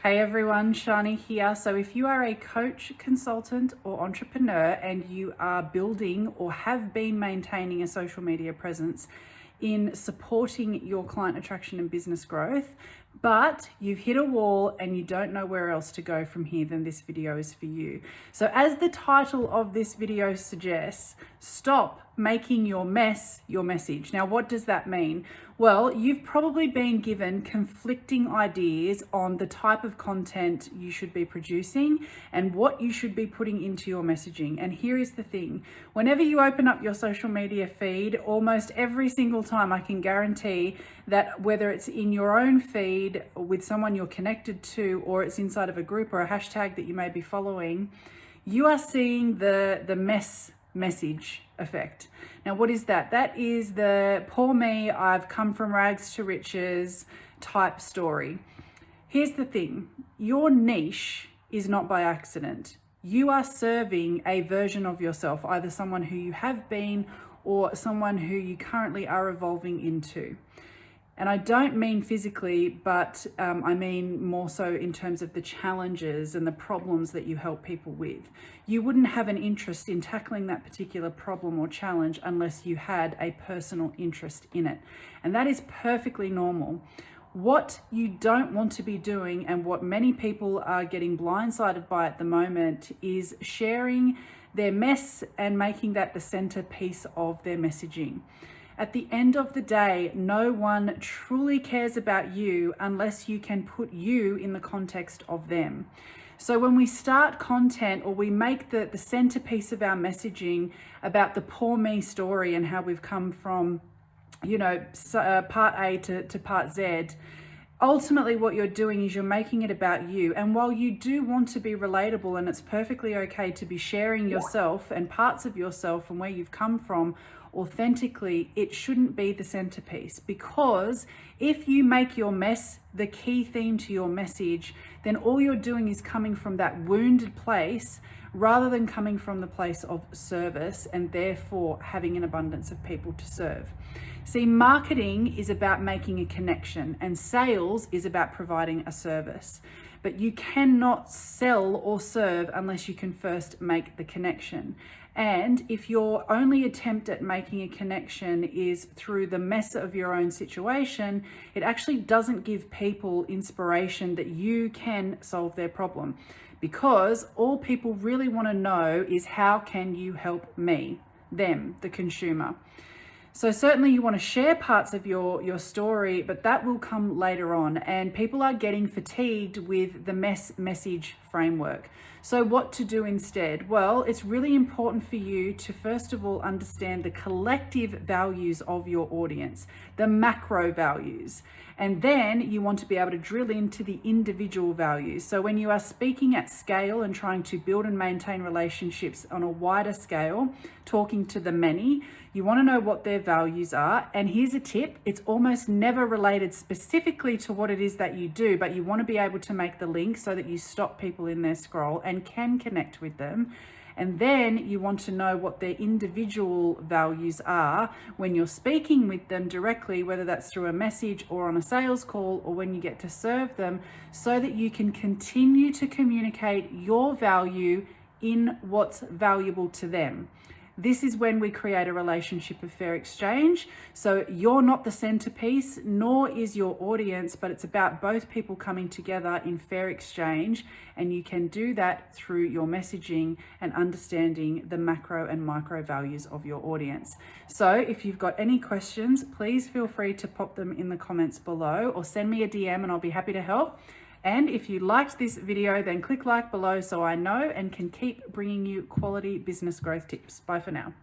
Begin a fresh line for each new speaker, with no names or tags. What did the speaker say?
Hey everyone, Shani here. So if you are a coach, consultant, or entrepreneur and you are building or have been maintaining a social media presence in supporting your client attraction and business growth, but you've hit a wall and you don't know where else to go from here, then this video is for you. So as the title of this video suggests, stop making your mess your message. Now, what does that mean? Well, you've probably been given conflicting ideas on the type of content you should be producing and what you should be putting into your messaging. And here is the thing. Whenever you open up your social media feed, almost every single time, I can guarantee that whether it's in your own feed with someone you're connected to, or it's inside of a group or a hashtag that you may be following, you are seeing the mess message effect. Now, what is that? That is the poor me, I've come from rags to riches type story. Here's the thing. Your niche is not by accident. You are serving a version of yourself, either someone who you have been or someone who you currently are evolving into. And I don't mean physically, but I mean more so in terms of the challenges and the problems that you help people with. You wouldn't have an interest in tackling that particular problem or challenge unless you had a personal interest in it. And that is perfectly normal. What you don't want to be doing, and what many people are getting blindsided by at the moment, is sharing their mess and making that the centerpiece of their messaging. At the end of the day, no one truly cares about you unless you can put you in the context of them. So when we start content, or we make the centerpiece of our messaging about the poor me story and how we've come from, part A to part Z, ultimately what you're doing is you're making it about you. And while you do want to be relatable, and it's perfectly okay to be sharing yourself and parts of yourself and where you've come from authentically, it shouldn't be the centerpiece. Because if you make your mess the key theme to your message, then all you're doing is coming from that wounded place rather than coming from the place of service, and therefore having an abundance of people to serve. See, marketing is about making a connection, and sales is about providing a service. But you cannot sell or serve unless you can first make the connection. And if your only attempt at making a connection is through the mess of your own situation, it actually doesn't give people inspiration that you can solve their problem. Because all people really want to know is, how can you help me, them, the consumer? So certainly you want to share parts of your story, but that will come later on. And people are getting fatigued with the message framework. So what to do instead? Well, it's really important for you to first of all understand the collective values of your audience, the macro values. And then you want to be able to drill into the individual values. So when you are speaking at scale and trying to build and maintain relationships on a wider scale, talking to the many, you want to know what their values are. And here's a tip. It's almost never related specifically to what it is that you do, but you want to be able to make the link so that you stop people in their scroll and can connect with them. And then you want to know what their individual values are when you're speaking with them directly, whether that's through a message or on a sales call, or when you get to serve them, so that you can continue to communicate your value in what's valuable to them. This is when we create a relationship of fair exchange. So you're not the centerpiece, nor is your audience, but it's about both people coming together in fair exchange. And you can do that through your messaging and understanding the macro and micro values of your audience. So if you've got any questions, please feel free to pop them in the comments below, or send me a DM and I'll be happy to help. And if you liked this video, then click like below so I know and can keep bringing you quality business growth tips. Bye for now.